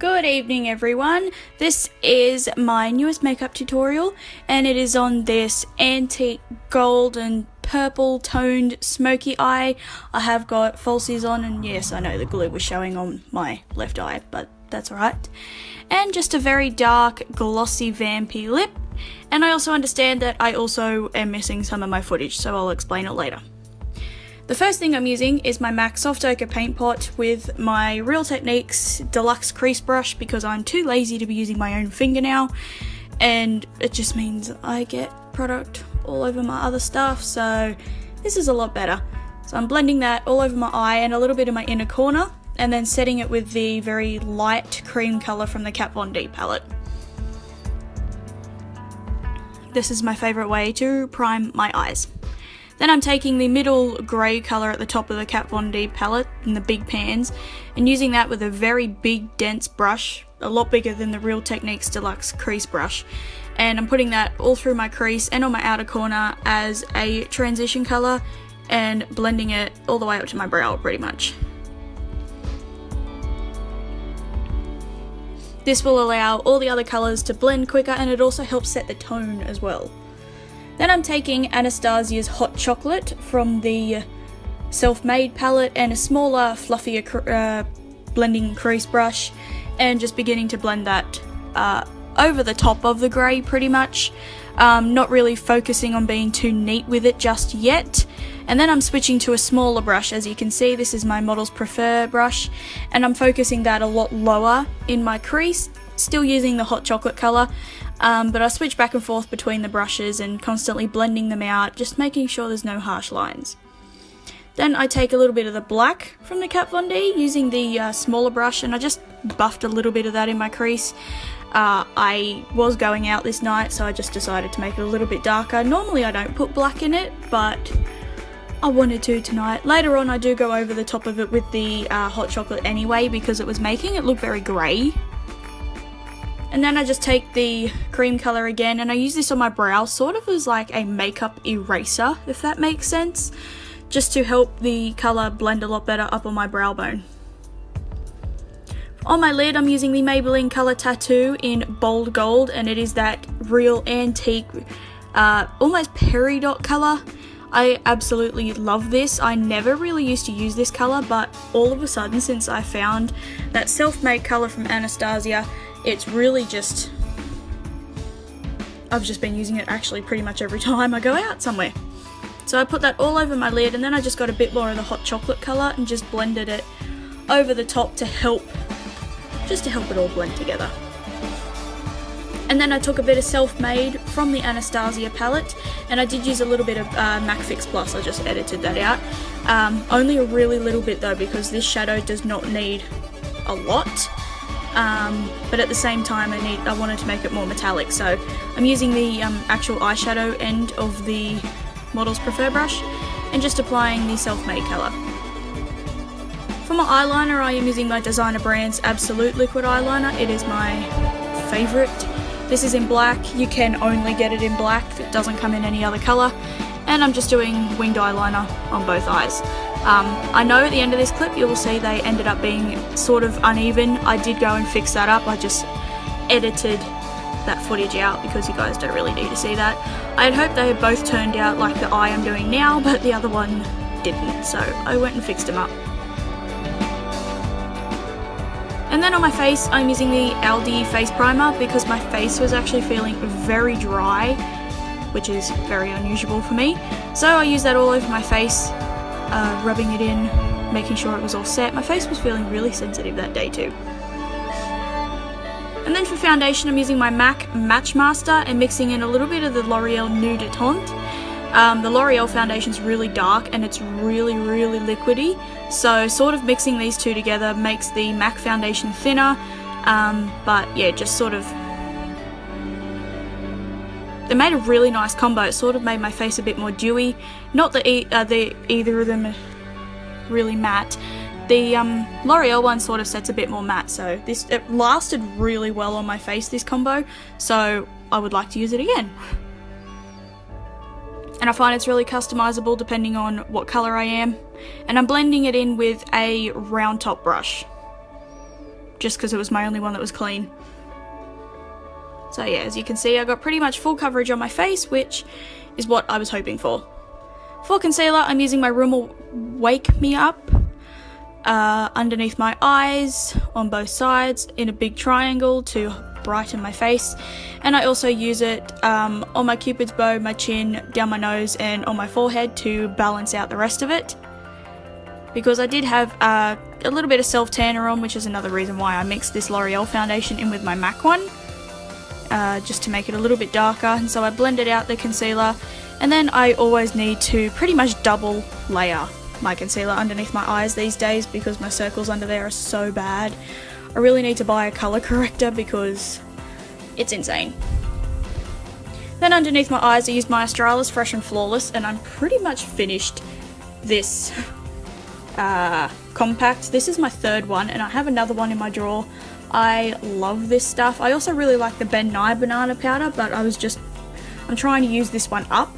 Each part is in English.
Good evening everyone, this is my newest makeup tutorial and it is on this antique gold and purple toned smoky eye. I have got falsies on, and yes, I know the glue was showing on my left eye, but that's alright. And just a very dark glossy vampy lip, and I also understand that I also am missing some of my footage, so I'll explain it later. The first thing I'm using is my M.A.C Soft Ochre Paintpot with my Real Techniques Deluxe Crease Brush because I'm too lazy to be using my own finger now, and it just means I get product all over my other stuff, so this is a lot better. So I'm blending that all over my eye and a little bit in my inner corner, and then setting it with the very light cream colour from the Kat Von D palette. This is my favourite way to prime my eyes. Then I'm taking the middle grey colour at the top of the Kat Von D palette in the big pans and using that with a very big dense brush, a lot bigger than the Real Techniques Deluxe Crease Brush. And I'm putting that all through my crease and on my outer corner as a transition colour and blending it all the way up to my brow pretty much. This will allow all the other colours to blend quicker, and it also helps set the tone as well. Then I'm taking Anastasia's Hot Chocolate from the Self Made palette and a smaller, fluffier blending crease brush, and just beginning to blend that over the top of the grey pretty much. Not really focusing on being too neat with it just yet. And then I'm switching to a smaller brush. As you can see, this is my Models Prefer brush, and I'm focusing that a lot lower in my crease, still using the hot chocolate colour. But I switch back and forth between the brushes and constantly blending them out, just making sure there's no harsh lines. Then I take a little bit of the black from the Kat Von D using the smaller brush, and I just buffed a little bit of that in my crease. I was going out this night, so I just decided to make it a little bit darker. Normally I don't put black in it, but I wanted to tonight. Later on I do go over the top of it with the hot chocolate anyway, because it was making it look very grey. And then I just take the cream colour again, and I use this on my brow sort of as like a makeup eraser, if that makes sense, just to help the colour blend a lot better up on my brow bone. On my lid I'm using the Maybelline Colour Tattoo in Bold Gold, and it is that real antique, almost peridot colour. I absolutely love this. I never really used to use this colour, but all of a sudden since I found that self-made colour from Anastasia, it's really just, I've just been using it actually pretty much every time I go out somewhere. So I put that all over my lid, and then I just got a bit more of the hot chocolate colour and just blended it over the top to help, just to help it all blend together. And then I took a bit of Self Made from the Anastasia palette, and I did use a little bit of MAC Fix Plus. I just edited that out. Only a really little bit though, because this shadow does not need a lot. But at the same time I wanted to make it more metallic, so I'm using the actual eyeshadow end of the Models Prefer brush and just applying the Self Made colour. For my eyeliner I am using my Designer Brands Absolute Liquid Eyeliner. It is my favourite. This is in black. You can only get it in black, it doesn't come in any other colour, and I'm just doing winged eyeliner on both eyes. I know at the end of this clip you will see they ended up being sort of uneven. I did go and fix that up. I just edited that footage out because you guys don't really need to see that. I had hoped they had both turned out like the eye I'm doing now, but the other one didn't, so I went and fixed them up. And then on my face I'm using the Aldi face primer because my face was actually feeling very dry, which is very unusual for me. So I used that all over my face, rubbing it in, making sure it was all set. My face was feeling really sensitive that day too. And then for foundation I'm using my MAC Matchmaster and mixing in a little bit of the Loreal Nude teint. The Loreal foundation is really dark and it's really liquidy, so sort of mixing these two together makes the MAC foundation thinner, but yeah, just sort of, they made a really nice combo. It sort of made my face a bit more dewy. Not that either of them are really matte. The L'Oreal one sort of sets a bit more matte, so it lasted really well on my face, this combo, so I would like to use it again. And I find it's really customizable depending on what colour I am. And I'm blending it in with a round top brush. just because it was my only one that was clean. So yeah, as you can see, I got pretty much full coverage on my face, which is what I was hoping for. For concealer, I'm using my Rimmel Wake Me Up underneath my eyes on both sides in a big triangle to brighten my face, and I also use it on my cupid's bow, my chin, down my nose and on my forehead to balance out the rest of it, because I did have a little bit of self tanner on, which is another reason why I mixed this Loreal foundation in with my MAC one, just to make it a little bit darker. And so I blended out the concealer, and then I always need to pretty much double layer my concealer underneath my eyes these days because my circles under there are so bad. I really need to buy a colour corrector because it's insane. Then underneath my eyes I used my Australis Fresh and Flawless, and I'm pretty much finished this compact. This is my third one, and I have another one in my drawer. I love this stuff. I also really like the Ben Nye banana powder, but I'm trying to use this one up.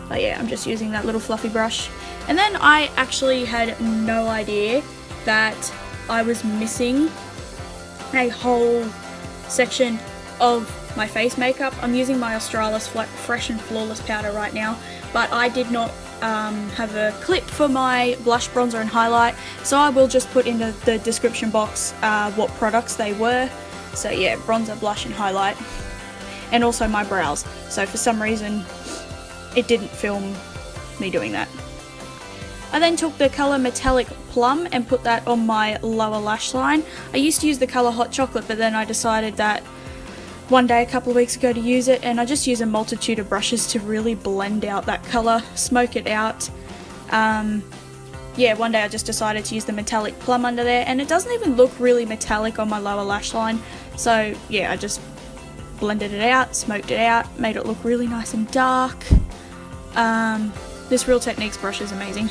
But yeah, I'm just using that little fluffy brush. And then I actually had no idea that I was missing a whole section of my face makeup. I'm using my Australis Fresh and Flawless powder right now, but I did not have a clip for my blush, bronzer and highlight, so I will just put in the description box what products they were. So yeah, bronzer, blush and highlight, and also my brows. So for some reason it didn't film me doing that. I then took the colour Metallic Plum and put that on my lower lash line. I used to use the colour Hot Chocolate, but then I decided that one day a couple of weeks ago to use it, and I just use a multitude of brushes to really blend out that colour, smoke it out. Yeah, one day I just decided to use the Metallic Plum under there, and it doesn't even look really metallic on my lower lash line. So yeah, I just blended it out, smoked it out, made it look really nice and dark. This Real Techniques brush is amazing.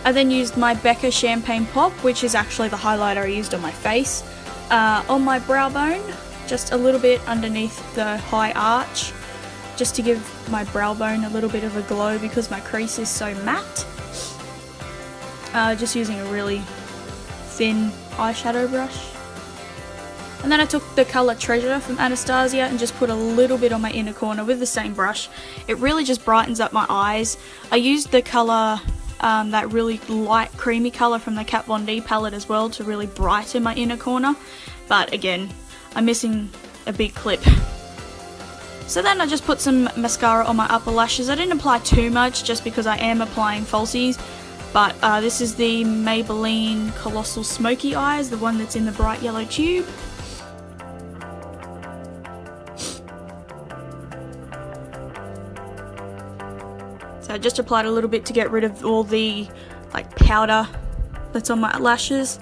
I then used my Becca Champagne Pop, which is actually the highlighter I used on my face, on my brow bone, just a little bit underneath the high arch, just to give my brow bone a little bit of a glow because my crease is so matte. Just using a really thin eyeshadow brush. And then I took the colour Treasure from Anastasia and just put a little bit on my inner corner with the same brush. It really just brightens up my eyes. I used the colour, that really light creamy colour from the Kat Von D palette as well to really brighten my inner corner. But again, I'm missing a big clip. So then I just put some mascara on my upper lashes. I didn't apply too much just because I am applying falsies. But this is the Maybelline Colossal Smoky Eyes, the one that's in the bright yellow tube. So I just applied a little bit to get rid of all the powder that's on my lashes.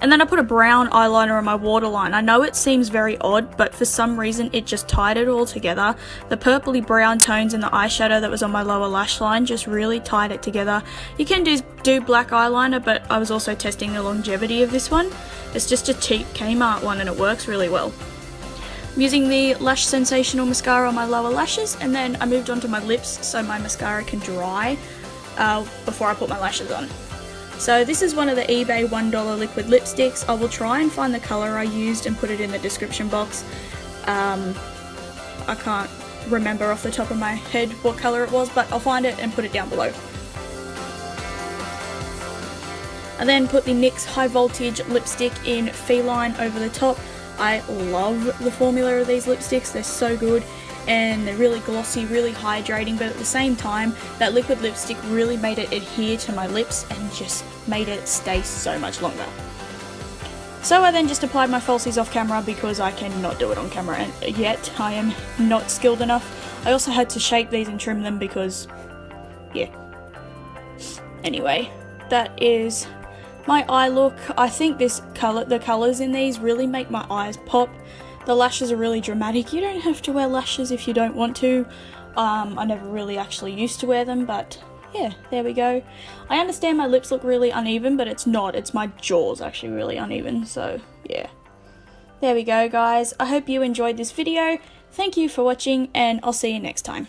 And then I put a brown eyeliner on my waterline. I know it seems very odd, but for some reason it just tied it all together. The purpley brown tones in the eyeshadow that was on my lower lash line just really tied it together. You can do black eyeliner, but I was also testing the longevity of this one. It's just a cheap Kmart one and it works really well. I'm using the Lash Sensational mascara on my lower lashes, and then I moved on to my lips so my mascara can dry before I put my lashes on. So this is one of the eBay $1 liquid lipsticks. I will try and find the colour I used and put it in the description box. I can't remember off the top of my head what colour it was, but I'll find it and put it down below. I then put the NYX High Voltage lipstick in Feline over the top. I love the formula of these lipsticks, they're so good and they're really glossy, really hydrating, but at the same time that liquid lipstick really made it adhere to my lips and just made it stay so much longer. So I then just applied my falsies off camera because I cannot do it on camera and yet I am not skilled enough. I also had to shape these and trim them because, yeah. Anyway, that is my eye look. I think the colours in these really make my eyes pop. The lashes are really dramatic. You don't have to wear lashes if you don't want to. I never really actually used to wear them, but yeah, there we go. I understand my lips look really uneven, but it's not. It's my jaws actually really uneven, so yeah. There we go, guys. I hope you enjoyed this video. Thank you for watching, and I'll see you next time.